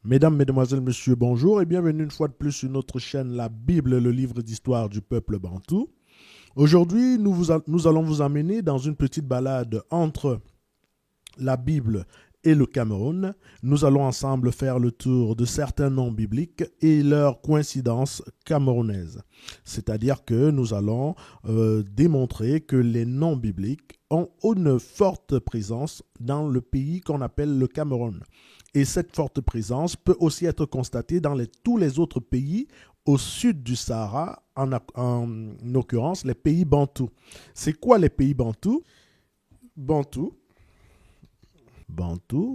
Mesdames, Mesdemoiselles, Messieurs, bonjour et bienvenue une fois de plus sur notre chaîne La Bible, le livre d'histoire du peuple bantou. Aujourd'hui, nous allons vous amener dans une petite balade entre la Bible et le Cameroun. Nous allons ensemble faire le tour de certains noms bibliques et leurs coïncidences camerounaises. C'est-à-dire que nous allons démontrer que les noms bibliques ont une forte présence dans le pays qu'on appelle le Cameroun. Et cette forte présence peut aussi être constatée dans tous les autres pays au sud du Sahara, en l'occurrence les pays bantous. C'est quoi les pays bantous? Bantou,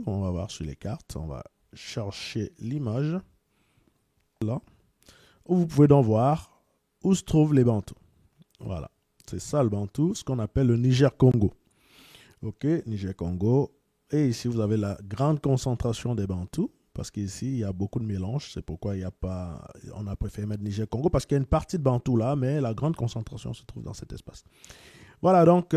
on va voir sur les cartes, on va chercher l'image là, où vous pouvez donc voir où se trouvent les Bantous. Voilà, c'est ça le Bantou, ce qu'on appelle le Niger-Congo. Ok, Niger-Congo. Et ici, vous avez la grande concentration des Bantous, parce qu'ici, il y a beaucoup de mélanges. C'est pourquoi on a préféré mettre Niger-Congo, parce qu'il y a une partie de Bantou là, mais la grande concentration se trouve dans cet espace. Voilà, donc,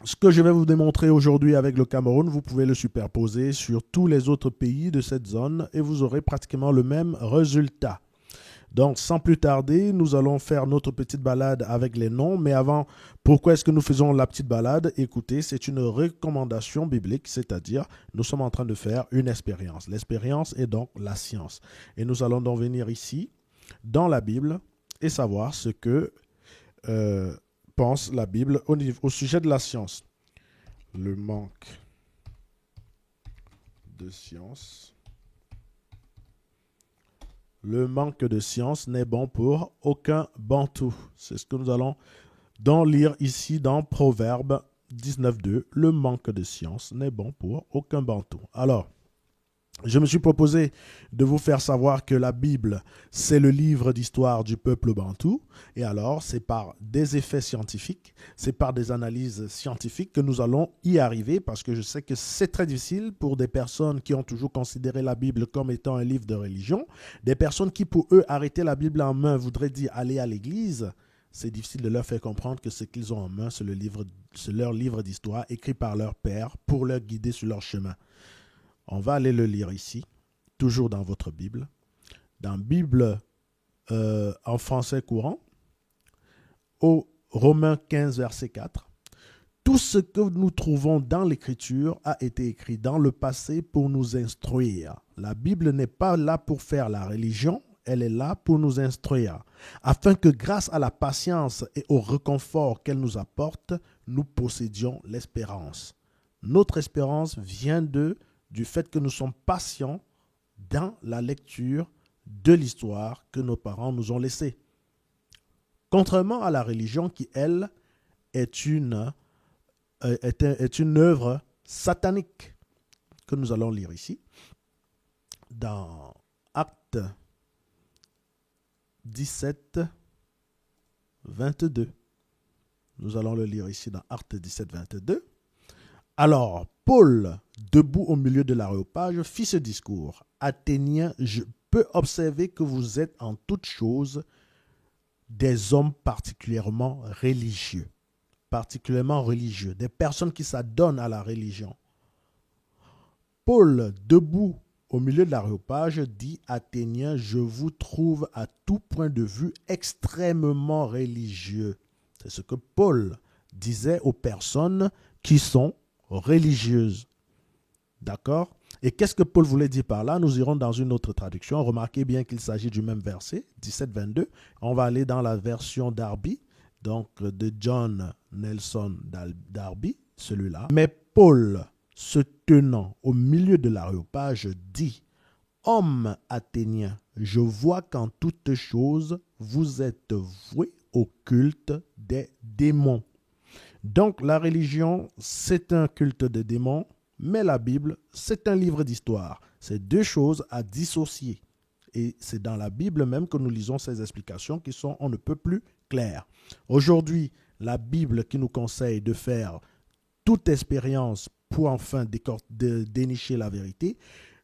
ce que je vais vous démontrer aujourd'hui avec le Cameroun, vous pouvez le superposer sur tous les autres pays de cette zone et vous aurez pratiquement le même résultat. Donc, sans plus tarder, nous allons faire notre petite balade avec les noms. Mais avant, pourquoi est-ce que nous faisons la petite balade? Écoutez, c'est une recommandation biblique, c'est-à-dire nous sommes en train de faire une expérience. L'expérience est donc la science. Et nous allons donc venir ici, dans la Bible, et savoir ce que pense la Bible au sujet de la science. Le manque de science. Le manque de science n'est bon pour aucun bantou. C'est ce que nous allons donc lire ici dans Proverbe 19.2. Le manque de science n'est bon pour aucun bantou. Alors, je me suis proposé de vous faire savoir que la Bible, c'est le livre d'histoire du peuple bantou. Et alors, c'est par des effets scientifiques, c'est par des analyses scientifiques que nous allons y arriver, parce que je sais que c'est très difficile pour des personnes qui ont toujours considéré la Bible comme étant un livre de religion, des personnes qui, pour eux, arrêter la Bible en main voudraient dire aller à l'église. C'est difficile de leur faire comprendre que ce qu'ils ont en main, c'est leur livre d'histoire écrit par leur père pour leur guider sur leur chemin. On va aller le lire ici, toujours dans votre Bible. Dans Bible en français courant, au Romains 15, verset 4. Tout ce que nous trouvons dans l'Écriture a été écrit dans le passé pour nous instruire. La Bible n'est pas là pour faire la religion, elle est là pour nous instruire, afin que grâce à la patience et au réconfort qu'elle nous apporte, nous possédions l'espérance. Notre espérance vient du fait que nous sommes patients dans la lecture de l'histoire que nos parents nous ont laissée. Contrairement à la religion qui, elle, est une œuvre satanique que nous allons lire ici dans Actes 17, 22. Nous allons le lire ici dans Actes 17, 22. Alors, Paul, debout au milieu de l'aréopage, fit ce discours. Athéniens, je peux observer que vous êtes en toutes choses des hommes particulièrement religieux, des personnes qui s'adonnent à la religion. Paul, debout au milieu de l'aréopage, dit: Athéniens, je vous trouve à tout point de vue extrêmement religieux. C'est ce que Paul disait aux personnes qui sont religieuses. D'accord? Et qu'est-ce que Paul voulait dire par là? Nous irons dans une autre traduction. Remarquez bien qu'il s'agit du même verset, 17-22. On va aller dans la version Darby, donc de John Nelson Darby, celui-là. Mais Paul, se tenant au milieu de l'aréopage, dit: Hommes athéniens, je vois qu'en toutes choses, vous êtes voués au culte des démons. Donc la religion, c'est un culte des démons, mais la Bible, c'est un livre d'histoire. C'est deux choses à dissocier. Et c'est dans la Bible même que nous lisons ces explications qui sont on ne peut plus claires. Aujourd'hui, la Bible qui nous conseille de faire toute expérience pour enfin dénicher la vérité,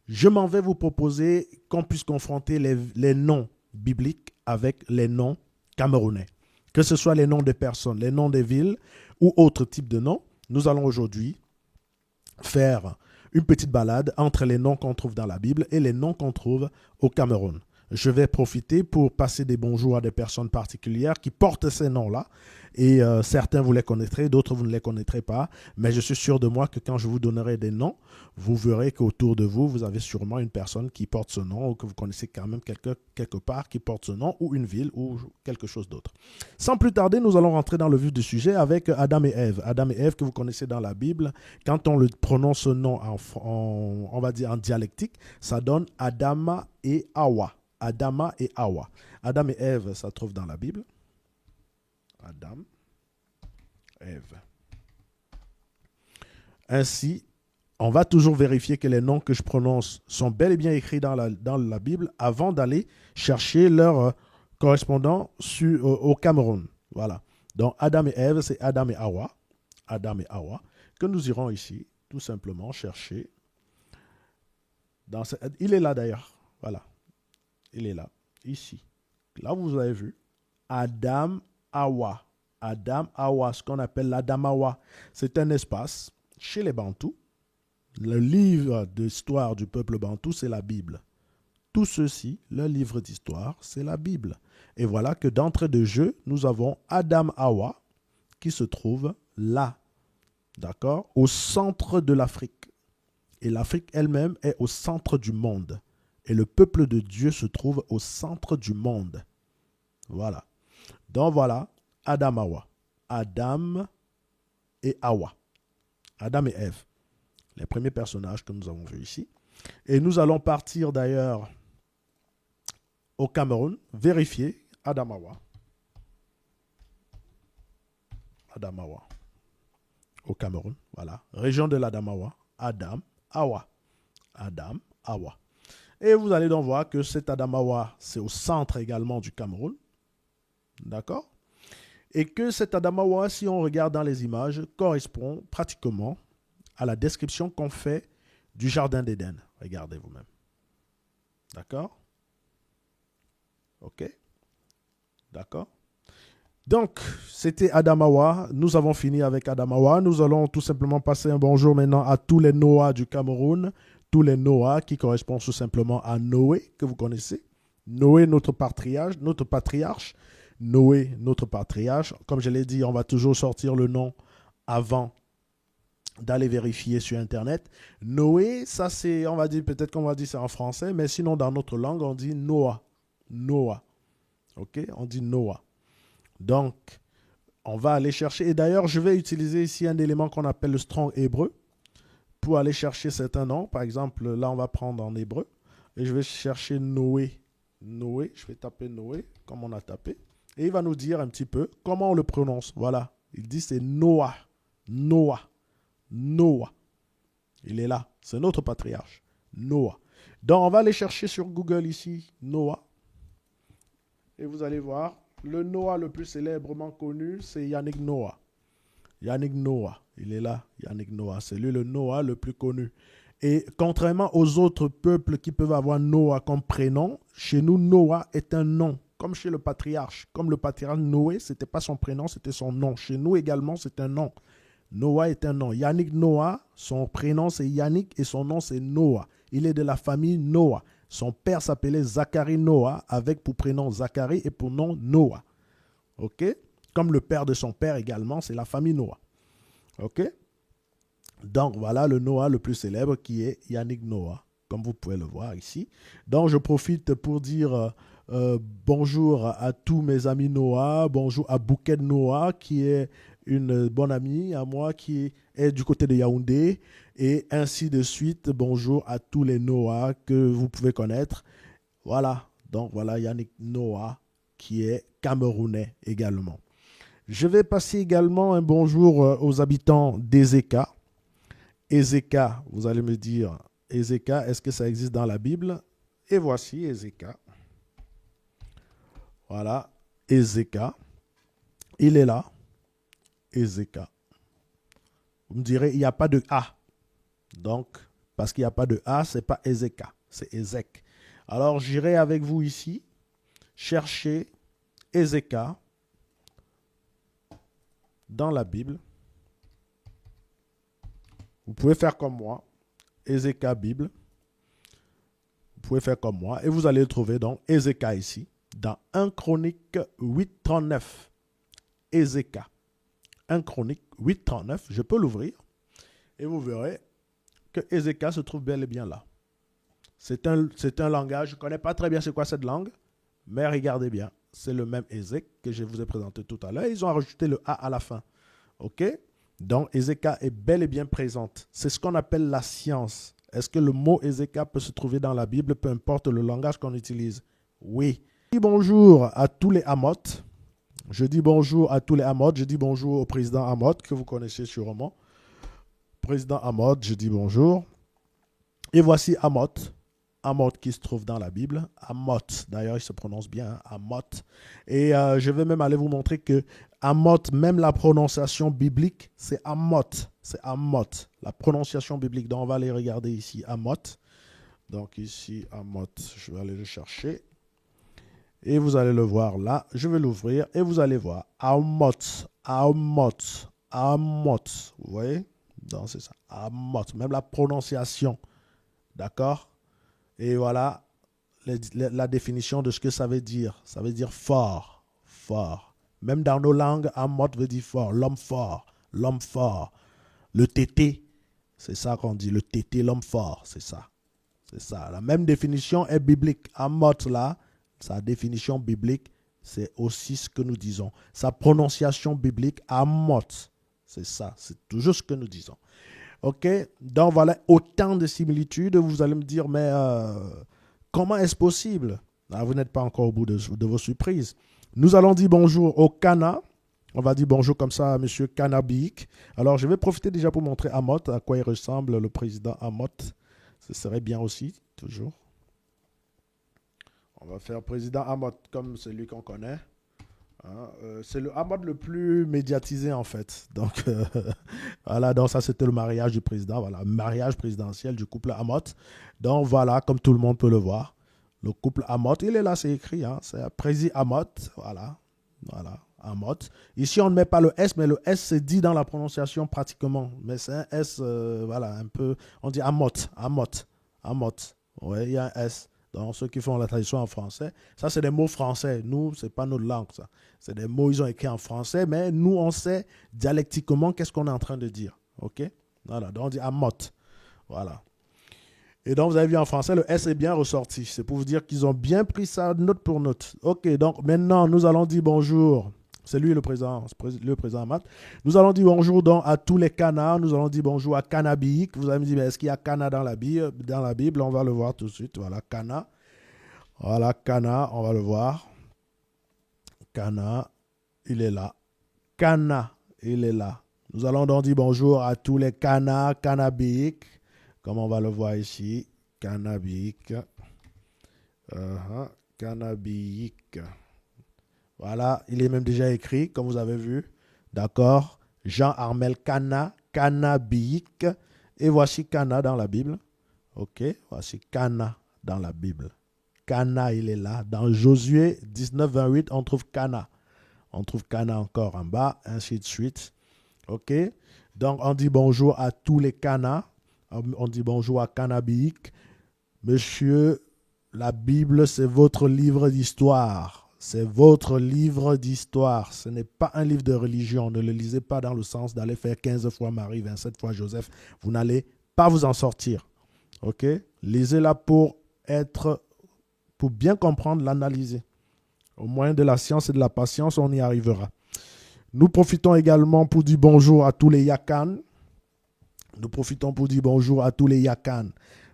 je m'en vais vous proposer qu'on puisse confronter les noms bibliques avec les noms camerounais. Que ce soit les noms des personnes, les noms des villes ou autres types de noms, nous allons aujourd'hui faire une petite balade entre les noms qu'on trouve dans la Bible et les noms qu'on trouve au Cameroun. Je vais profiter pour passer des bonjours à des personnes particulières qui portent ces noms-là. Et certains, vous les connaîtrez, d'autres, vous ne les connaîtrez pas. Mais je suis sûr de moi que quand je vous donnerai des noms, vous verrez qu'autour de vous, vous avez sûrement une personne qui porte ce nom ou que vous connaissez quand même quelque part qui porte ce nom ou une ville ou quelque chose d'autre. Sans plus tarder, nous allons rentrer dans le vif du sujet avec Adam et Ève. Adam et Ève que vous connaissez dans la Bible, quand on le prononce ce nom on va dire en dialectique, ça donne Adama et Hawa. Adama et Hawa. Adam et Ève, ça se trouve dans la Bible. Adam, Ève. Ainsi, on va toujours vérifier que les noms que je prononce sont bel et bien écrits dans la Bible avant d'aller chercher leur correspondant au Cameroun. Voilà. Donc, Adam et Ève, c'est Adam et Hawa. Adam et Hawa, que nous irons ici, tout simplement, chercher. Il est là d'ailleurs. Voilà. Il est là, ici. Là, vous avez vu, Adam, Hawa. Adam, Hawa, ce qu'on appelle l'Adamawa. C'est un espace chez les Bantous. Le livre d'histoire du peuple Bantou, c'est la Bible. Tout ceci, le livre d'histoire, c'est la Bible. Et voilà que d'entrée de jeu, nous avons Adam, Hawa, qui se trouve là, d'accord, au centre de l'Afrique. Et l'Afrique elle-même est au centre du monde. Et le peuple de Dieu se trouve au centre du monde. Voilà. Donc voilà, Adam, Hawa. Adam et Hawa. Adam et Ève. Les premiers personnages que nous avons vus ici. Et nous allons partir d'ailleurs au Cameroun, vérifier Adam, Hawa. Adam, Hawa. Au Cameroun, voilà. Région de l'Adamawa. Adam, Hawa. Adam, Hawa. Et vous allez donc voir que cet Adamawa, c'est au centre également du Cameroun. D'accord? Et que cet Adamawa, si on regarde dans les images, correspond pratiquement à la description qu'on fait du Jardin d'Éden. Regardez vous-même. D'accord? Ok? D'accord? Donc, c'était Adamawa. Nous avons fini avec Adamawa. Nous allons tout simplement passer un bonjour maintenant à tous les Noah du Cameroun. Tous les Noah qui correspondent tout simplement à Noé, que vous connaissez. Noé, notre patriarche. Noé, notre patriarche. Comme je l'ai dit, on va toujours sortir le nom avant d'aller vérifier sur Internet. Noé, ça c'est, on va dire, peut-être qu'on va dire c'est en français, mais sinon dans notre langue, on dit Noah. Noah. Ok? On dit Noah. Donc, on va aller chercher. Et d'ailleurs, je vais utiliser ici un élément qu'on appelle le strong hébreu pour aller chercher certains noms. Par exemple, là, on va prendre en hébreu et je vais chercher Noé. Noé, je vais taper Noé comme on a tapé. Et il va nous dire un petit peu comment on le prononce. Voilà. Il dit c'est Noah. Noah. Noah. Il est là. C'est notre patriarche. Noah. Donc, on va aller chercher sur Google ici Noah. Et vous allez voir, le Noah le plus célèbrement connu, c'est Yannick Noah. Yannick Noah. Il est là, Yannick Noah. C'est lui le Noah le plus connu. Et contrairement aux autres peuples qui peuvent avoir Noah comme prénom, chez nous, Noah est un nom. Comme chez le patriarche. Comme le patriarche Noé, ce n'était pas son prénom, c'était son nom. Chez nous également, c'est un nom. Noah est un nom. Yannick Noah, son prénom c'est Yannick et son nom c'est Noah. Il est de la famille Noah. Son père s'appelait Zacharie Noah avec pour prénom Zacharie et pour nom Noah. Ok? Comme le père de son père également, c'est la famille Noah. Ok? Donc voilà le Noah le plus célèbre qui est Yannick Noah, comme vous pouvez le voir ici. Donc je profite pour dire bonjour à tous mes amis Noah, bonjour à Bouquet Noah qui est une bonne amie à moi qui est du côté de Yaoundé et ainsi de suite. Bonjour à tous les Noah que vous pouvez connaître. Voilà, donc voilà Yannick Noah qui est camerounais également. Je vais passer également un bonjour aux habitants d'Ezeka. Ezeka, vous allez me dire, Ezeka, est-ce que ça existe dans la Bible? Et voici Ezeka. Voilà, Ezeka. Il est là. Ezeka. Vous me direz, il n'y a pas de A. Donc, parce qu'il n'y a pas de A, ce n'est pas Ezeka, c'est Ezek. Alors, j'irai avec vous ici, chercher Ezeka dans la Bible. Vous pouvez faire comme moi. Ezeka Bible. Vous pouvez faire comme moi et vous allez le trouver dans Ezeka ici, dans 1 Chronique 8.39. Ezeka. 1 Chronique 8.39. Je peux l'ouvrir et vous verrez que Ezeka se trouve bel et bien là. C'est un langage, je ne connais pas très bien c'est quoi cette langue, mais regardez bien, c'est le même Ezek que je vous ai présenté tout à l'heure. Ils ont rajouté le A à la fin. OK? Donc, Ezeka est bel et bien présente. C'est ce qu'on appelle la science. Est-ce que le mot Ezeka peut se trouver dans la Bible, peu importe le langage qu'on utilise? Oui. Je dis bonjour à tous les Amotes. Je dis bonjour à tous les Amotes. Je dis bonjour au président Amote, que vous connaissez sûrement. Président Amote, je dis bonjour. Et voici Amote. Amote qui se trouve dans la Bible. Amote, d'ailleurs, il se prononce bien, hein, Amote. Et je vais même aller vous montrer que Amote, même la prononciation biblique, c'est Amote. C'est Amote. La prononciation biblique. Donc, on va aller regarder ici Amote. Donc, ici, Amote. Je vais aller le chercher. Et vous allez le voir là. Je vais l'ouvrir et vous allez voir. Amote. Amote. Amote. Vous voyez? Donc, c'est ça. Amote. Même la prononciation. D'accord? Et voilà la définition de ce que ça veut dire. Ça veut dire fort, fort. Même dans nos langues, Amot veut dire fort, l'homme fort, l'homme fort. Le tété, c'est ça qu'on dit, le tété, l'homme fort, c'est ça. C'est ça. La même définition est biblique. Amot, là, sa définition biblique, c'est aussi ce que nous disons. Sa prononciation biblique, Amot, c'est ça. C'est toujours ce que nous disons. OK? Donc voilà autant de similitudes. Vous allez me dire, mais comment est-ce possible? Vous n'êtes pas encore au bout de vos surprises. Nous allons dire bonjour au Cana. On va dire bonjour comme ça à M. Cannabik. Alors, je vais profiter déjà pour montrer Amot, à quoi il ressemble, le président Amot. Ce serait bien aussi, toujours. On va faire président Amot comme celui qu'on connaît. Hein, c'est le Amot le plus médiatisé en fait. Donc voilà, donc ça c'était le mariage du président, voilà, mariage présidentiel du couple Amot. Donc voilà, comme tout le monde peut le voir, le couple Amot, il est là, c'est écrit, hein, c'est président Amot, voilà, voilà, Amot. Ici on ne met pas le S, mais le S c'est dit dans la prononciation pratiquement, mais c'est un S, voilà, un peu, on dit Amot, Amot, Amot, ouais, il y a un S. Donc, ceux qui font la traduction en français, ça, c'est des mots français. Nous, ce n'est pas notre langue, ça. C'est des mots, ils ont écrit en français, mais nous, on sait dialectiquement qu'est-ce qu'on est en train de dire. OK? Voilà, donc on dit Amot. Voilà. Et donc, vous avez vu en français, le S est bien ressorti. C'est pour vous dire qu'ils ont bien pris ça note pour note. OK, donc maintenant, nous allons dire bonjour. C'est lui le président Amat. Nous allons dire bonjour donc à tous les Cana. Nous allons dire bonjour à Cannabik. Vous allez me dire, est-ce qu'il y a Cana dans la Bible? On va le voir tout de suite. Voilà, Cana. Voilà, Cana, on va le voir. Cana, il est là. Cana, il est là. Nous allons donc dire bonjour à tous les Cana, Cannabik. Comme on va le voir ici. Cannabik. Cannabik. Voilà, il est même déjà écrit, comme vous avez vu. D'accord? Jean-Armel Cana, Cannabik. Et voici Cana dans la Bible. OK? Voici Cana dans la Bible. Cana, il est là. Dans Josué 19, 28, on trouve Cana. On trouve Cana encore en bas, ainsi de suite. OK? Donc, on dit bonjour à tous les Cana. On dit bonjour à Cannabik. Monsieur, la Bible, c'est votre livre d'histoire. C'est votre livre d'histoire. Ce n'est pas un livre de religion. Ne le lisez pas dans le sens d'aller faire 15 fois Marie, 27 fois Joseph. Vous n'allez pas vous en sortir. OK? Lisez-la pour bien comprendre, l'analyser. Au moyen de la science et de la patience, on y arrivera. Nous profitons également pour dire bonjour à tous les Yakan. Nous profitons pour dire bonjour à tous les Yakan.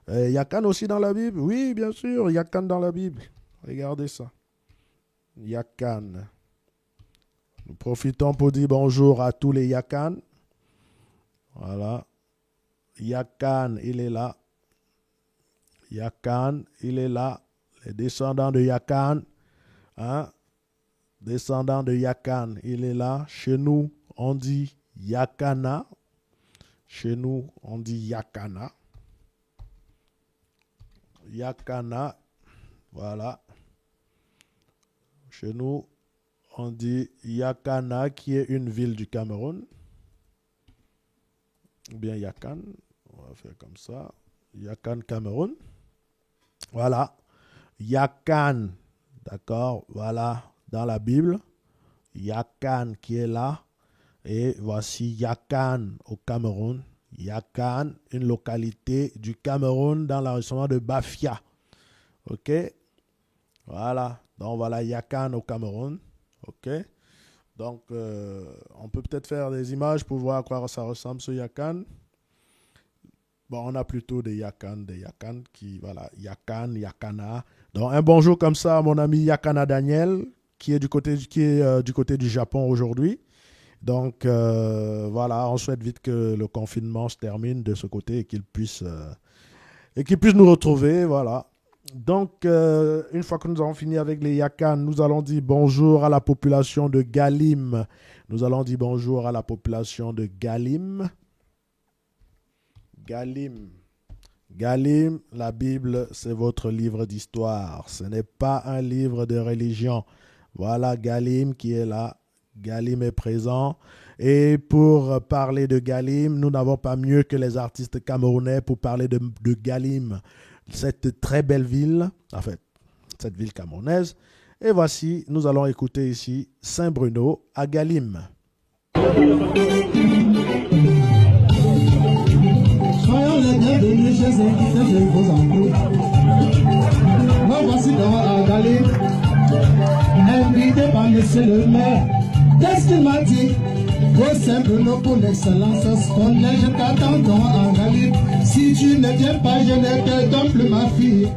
Yakan aussi dans la Bible? Oui, bien sûr, Yakan dans la Bible. Regardez ça. Yakan. Nous profitons pour dire bonjour à tous les Yakan. Voilà. Yakan, il est là. Yakan, il est là. Les descendants de Yakan. Hein? Descendants de Yakan, il est là. Chez nous, on dit Yakana. Chez nous, on dit Yakana. Yakana. Voilà. Chez nous, on dit Yakana, qui est une ville du Cameroun. Ou bien Yakan. On va faire comme ça. Yakan, Cameroun. Voilà. Yakan, d'accord, voilà, dans la Bible. Yakan qui est là. Et voici Yakan au Cameroun. Yakan, une localité du Cameroun dans l'arrondissement de Bafia. Ok? Voilà. Donc voilà Yakan au Cameroun. Ok? Donc on peut peut-être faire des images pour voir à quoi ça ressemble ce Yakan. Bon, on a plutôt des Yakan qui, voilà, Yakan, Yakana. Donc un bonjour comme ça à mon ami Yakana Daniel qui est du côté du Japon aujourd'hui. Donc voilà, on souhaite vite que le confinement se termine de ce côté et qu'il puisse nous retrouver, voilà. Donc une fois que nous avons fini avec les Yakan, nous allons dire bonjour à la population de Galim. Nous allons dire bonjour à la population de Galim. Galim. Galim, la Bible, c'est votre livre d'histoire. Ce n'est pas un livre de religion. Voilà Galim qui est là. Galim est présent. Et pour parler de Galim, nous n'avons pas mieux que les artistes camerounais pour parler de Galim, cette très belle ville, en fait, cette ville camerounaise. Et voici, nous allons écouter ici Saint-Bruno à Galim. Soyons les bienvenus chez invités, je vous en prie. Nous voici donc à Galim, invité par monsieur le maire. Qu'est-ce qu'il m'a dit? Au Saint-Bruno pour l'excellence scolaire, je t'attends donc à Galim. Si tu ne viens pas, je ne te donne plus ma fille.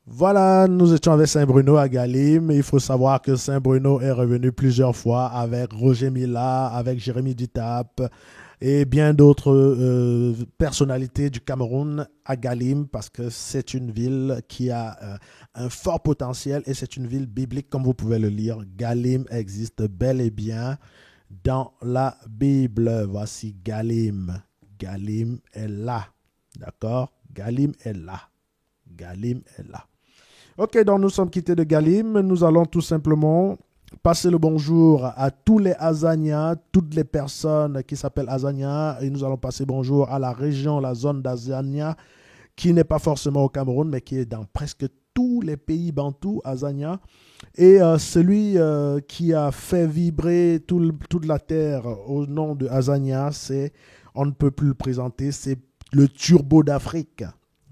Voilà, nous étions avec Saint-Bruno à Galim. Il faut savoir que Saint-Bruno est revenu plusieurs fois avec Roger Mila, avec Jérémy Ditap et bien d'autres personnalités du Cameroun à Galim parce que c'est une ville qui a un fort potentiel et c'est une ville biblique comme vous pouvez le lire. Galim existe bel et bien dans la Bible. Voici Galim. Galim est là. D'accord? Galim est là. Galim est là. Ok, donc nous sommes quittés de Galim. Nous allons tout simplement passer le bonjour à tous les Azania, toutes les personnes qui s'appellent Azania. Et nous allons passer bonjour à la région, la zone d'Azania, qui n'est pas forcément au Cameroun, mais qui est dans presque tous les pays bantous, Azania. Et celui qui a fait vibrer toute la terre au nom de Azania, on ne peut plus le présenter, c'est le Turbo d'Afrique.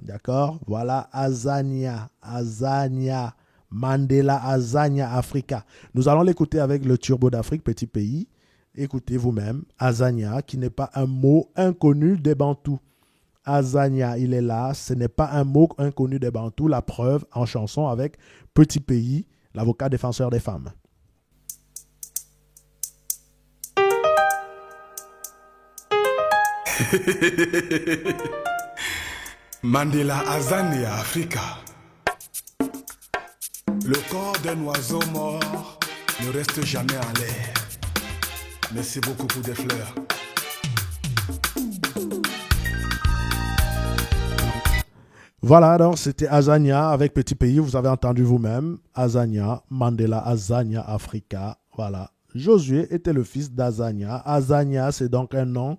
D'accord? Voilà Azania, Azania, Mandela Azania Africa. Nous allons l'écouter avec le Turbo d'Afrique, petit pays. Écoutez vous-même, Azania, qui n'est pas un mot inconnu des Bantous. Azania, il est là, ce n'est pas un mot inconnu des Bantous. La preuve en chanson avec Petit Pays, l'avocat défenseur des femmes. Mandela Azania Africa. Le corps d'un oiseau mort ne reste jamais en l'air. Merci beaucoup pour des fleurs. Voilà, donc c'était Azania avec Petit Pays, vous avez entendu vous-même. Azania, Mandela Azania Africa. Voilà. Josué était le fils d'Azania. Azania, c'est donc un nom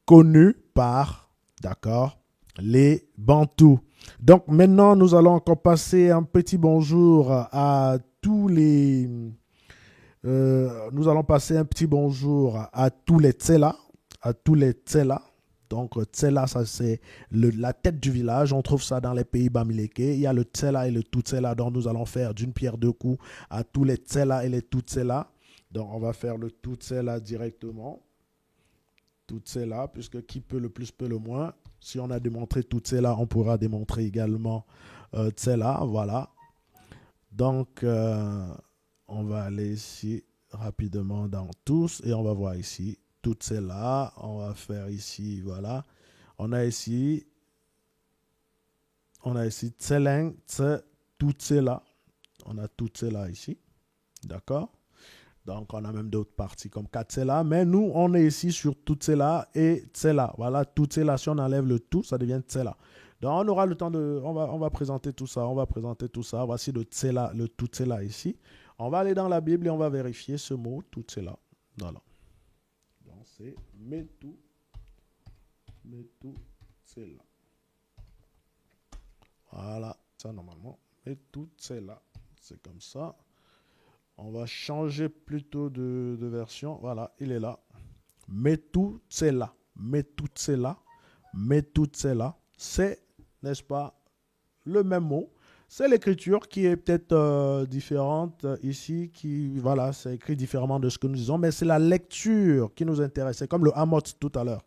connu par, d'accord, les Bantous. Donc maintenant, nous allons encore passer un petit bonjour à tous les... nous allons passer un petit bonjour à tous les Tsela, Donc Tsela, ça c'est la tête du village. On trouve ça dans les pays bamilékés. Il y a le Tsela et le Tutsela. Donc nous allons faire d'une pierre deux coups à tous les Tsela et les Tutsela. Donc on va faire le Tutsela directement. Tutsela, puisque qui peut le plus peut le moins. Si on a démontré Tutsela, on pourra démontrer également Tsela. Voilà. Donc on va aller ici rapidement dans tous et on va voir ici. Tutsela, on va faire ici, voilà. On a ici Tseleng, Tutsela. On a Tutsela ici, d'accord. Donc on a même d'autres parties comme Katsela, mais nous on est ici sur Tutsela et Tsela. Voilà, Tutsela, si on enlève le tout, ça devient Tsela. Donc on aura le temps on va présenter tout ça, Voici le Tsela, le Tutsela ici. On va aller dans la Bible et on va vérifier ce mot Tutsela. Voilà. C'est Metu Methuselah. Voilà, ça normalement. Methuselah. C'est comme ça. On va changer plutôt de version. Voilà, il est là. Methuselah. Methuselah. Methuselah. C'est, n'est-ce pas, le même mot. C'est l'écriture qui est peut-être différente ici, qui, voilà, c'est écrit différemment de ce que nous disons, mais c'est la lecture qui nous intéresse. C'est comme le Hamot tout à l'heure.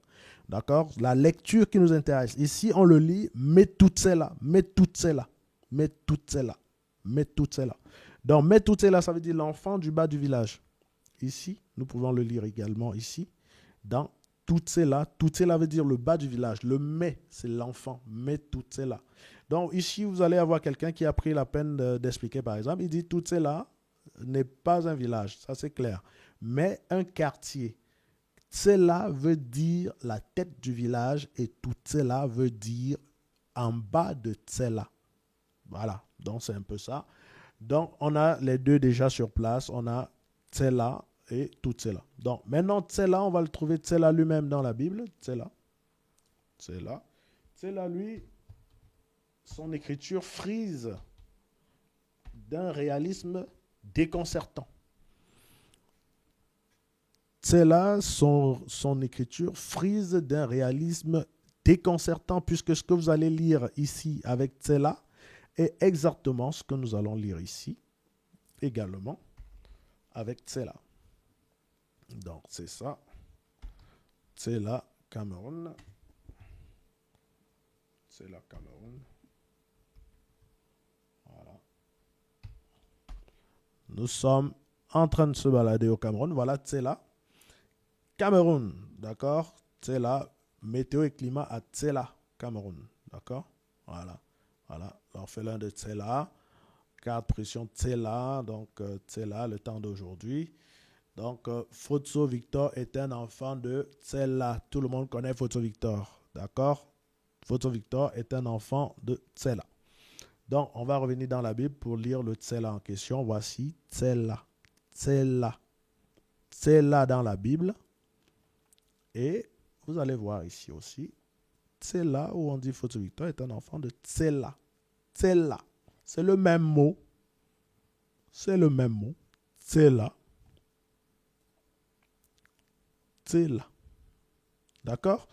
D'accord? La lecture qui nous intéresse. Ici, on le lit Methuselah. Methuselah. Methuselah. Methuselah. Donc, Methuselah, ça veut dire l'enfant du bas du village. Ici, nous pouvons le lire également ici, dans Methuselah. Methuselah veut dire le bas du village. Le mais, c'est l'enfant. Methuselah. Donc, ici, vous allez avoir quelqu'un qui a pris la peine d'expliquer, par exemple. Il dit Methuselah n'est pas un village, ça c'est clair, mais un quartier. Tsela veut dire la tête du village et Tutsela veut dire en bas de Tsela. Voilà, donc c'est un peu ça. Donc, on a les deux déjà sur place. On a Tsela et Tutsela. Donc, maintenant, Tsela, on va le trouver Tsela lui-même dans la Bible. Tsela. Tsela. Tsela, lui, son écriture frise d'un réalisme déconcertant. Tsela, son écriture frise d'un réalisme déconcertant puisque ce que vous allez lire ici avec Tsela est exactement ce que nous allons lire ici également avec Tsela. Donc, c'est ça. Tsela, Cameroun. Tsela, Cameroun. Voilà. Nous sommes en train de se balader au Cameroun. Voilà, Tsela. Cameroun, d'accord? Tsela, météo et climat à Tsela, Cameroun, d'accord? Voilà, voilà. L'orphelin de Tsela, carte pression Tsela, donc Tsela, le temps d'aujourd'hui. Donc, Fotso Victor est un enfant de Tsela. Tout le monde connaît Fotso Victor, d'accord? Fotso Victor est un enfant de Tsela. Donc, on va revenir dans la Bible pour lire le Tsela en question. Voici Tsela, Tsela, Tsela dans la Bible. Et vous allez voir ici aussi, Tsela, où on dit Fotso Victor, est un enfant de Tsela. Tsela. C'est le même mot. C'est le même mot. Tsela. Tsela. D'accord?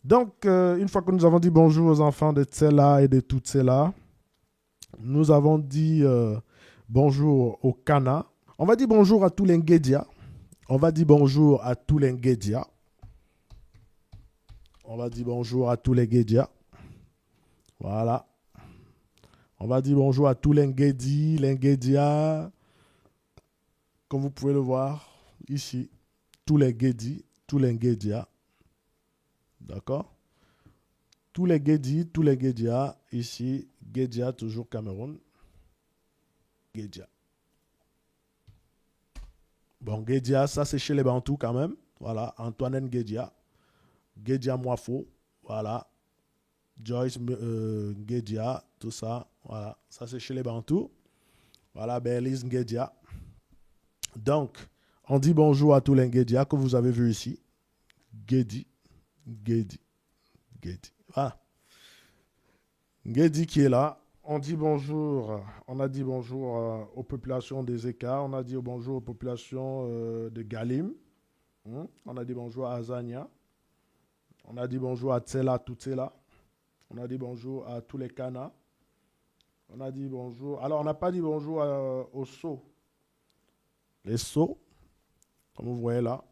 Donc, une fois que nous avons dit bonjour aux enfants de Tsela et de Tutsela, nous avons dit bonjour au Kana. On va dire bonjour à tous les Ngédia. On va dire bonjour à tous les Ngédia. On va dire bonjour à tous les Ngédia. Voilà. On va dire bonjour à tous les Ngédi, les Ngédia. Comme vous pouvez le voir ici. Tous les Ngédi, tous les Ngédia. D'accord? Tous les Ngédi, tous les Ngédia. Ici, Ngédia, toujours Cameroun. Ngédia. Bon, Ngédia, ça c'est chez les Bantous quand même. Voilà, Antoine Ngédia. Ngédia Moifo, voilà. Joyce Ngédia, tout ça, voilà. Ça, c'est chez les Bantous. Voilà, Berlise Ngédia. Donc, on dit bonjour à tous les Ngédia que vous avez vus ici. Ngédi, Ngédi, Ngédi. Voilà. Ngédi qui est là. On dit bonjour. On a dit bonjour aux populations des Eka. On a dit bonjour aux populations de Galim. On a dit bonjour à Azania. On a dit bonjour à Tsela, Tutsela. On a dit bonjour à tous les Kana. On a dit bonjour. Alors, on n'a pas dit bonjour aux Sceaux. Les Sceaux, comme vous voyez là.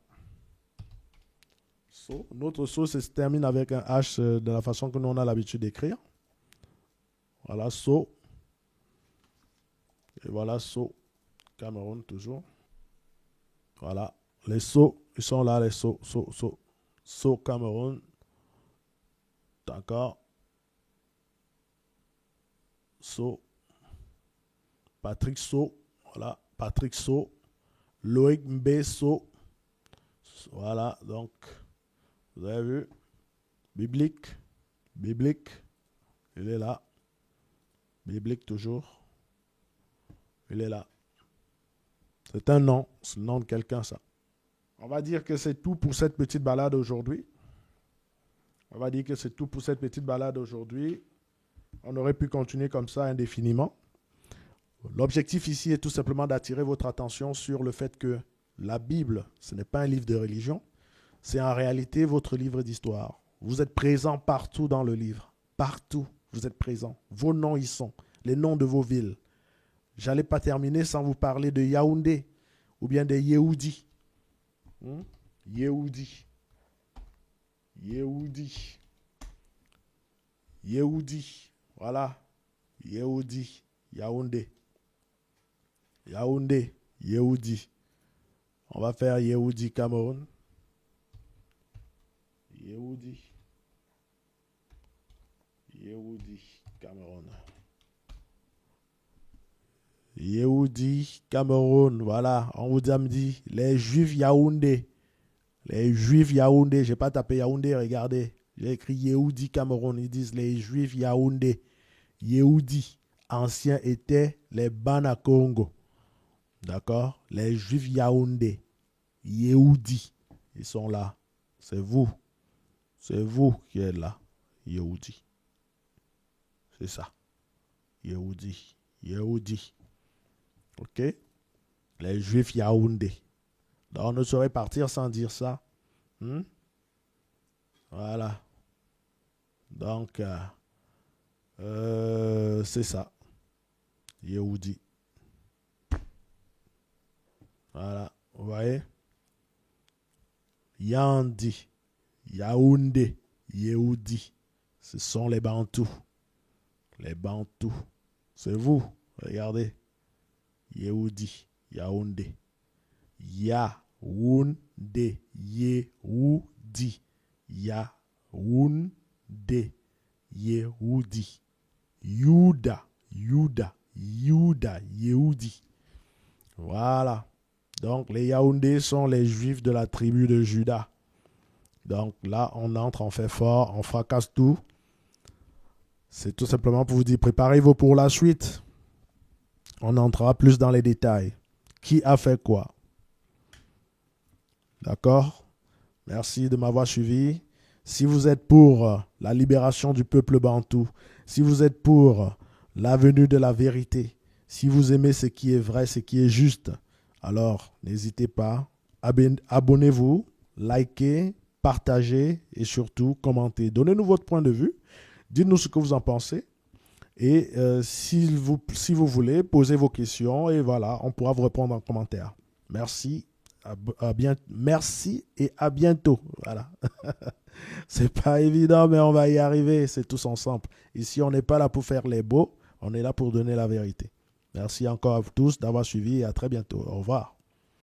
Sceaux. Notre Sceaux se termine avec un H de la façon que nous on a l'habitude d'écrire. Voilà, Sceaux. Et voilà, Sceaux. Cameroun, toujours. Voilà. Les Sceaux, ils sont là, les Sceaux, Sceaux, Sceaux. Sceaux, Cameroun. D'accord. Sceaux. Patrick Sceaux. Voilà. Patrick Sceaux. Loïc Mbé Sceaux. Voilà. Donc, vous avez vu. Biblique. Biblique. Il est là. Biblique toujours. Il est là. C'est un nom. C'est le nom de quelqu'un, ça. On va dire que c'est tout pour cette petite balade aujourd'hui. On va dire que c'est tout pour cette petite balade aujourd'hui. On aurait pu continuer comme ça indéfiniment. L'objectif ici est tout simplement d'attirer votre attention sur le fait que la Bible, ce n'est pas un livre de religion, c'est en réalité votre livre d'histoire. Vous êtes présent partout dans le livre. Partout, vous êtes présent. Vos noms y sont, les noms de vos villes. J'allais pas terminer sans vous parler de Yaoundé ou bien de Yehudi. Yehudi. Yehudi. Yehudi. Voilà. Yehudi. Yaoundé. Yaoundé. Yehudi. On va faire Yehudi Cameroun. Yehudi. Yehudi Cameroun. Yehudi Cameroun. Voilà. On vous a dit les Juifs Yaoundé. Les Juifs Yaoundé. Je n'ai pas tapé Yaoundé, regardez. J'ai écrit Yehudi Cameroun. Ils disent les Juifs Yaoundé. Yehudi. Anciens étaient les Bana Congo. D'accord? Les Juifs Yaoundé. Yehudi. Ils sont là. C'est vous. C'est vous qui êtes là. Yehudi. C'est ça. Yehudi. Yehudi. Ok? Les Juifs Yaoundé. Donc, on ne saurait partir sans dire ça. Voilà. Donc, c'est ça. Yehudi. Voilà. Vous voyez? Yandi. Yaoundé. Yehudi. Ce sont les Bantous. Les Bantous. C'est vous. Regardez. Yehudi. Yaoundé. Yaoundé. Yehudi. Yaoundé. Yehudi. Yuda. Yuda. Yuda. Yehudi. Voilà. Donc, les Yaoundés sont les Juifs de la tribu de Juda. Donc, là, on entre, on fait fort, on fracasse tout. C'est tout simplement pour vous dire, préparez-vous pour la suite. On entrera plus dans les détails. Qui a fait quoi? D'accord? Merci de m'avoir suivi. Si vous êtes pour la libération du peuple bantou, si vous êtes pour la venue de la vérité, si vous aimez ce qui est vrai, ce qui est juste, alors n'hésitez pas, abonnez-vous, likez, partagez et surtout commentez. Donnez-nous votre point de vue, dites-nous ce que vous en pensez et si vous voulez, posez vos questions et voilà, on pourra vous répondre en commentaire. Merci. Merci et à bientôt. Voilà. C'est pas évident, mais on va y arriver. C'est tous ensemble. Ici, on n'est pas là pour faire les beaux. On est là pour donner la vérité. Merci encore à vous tous d'avoir suivi et à très bientôt. Au revoir.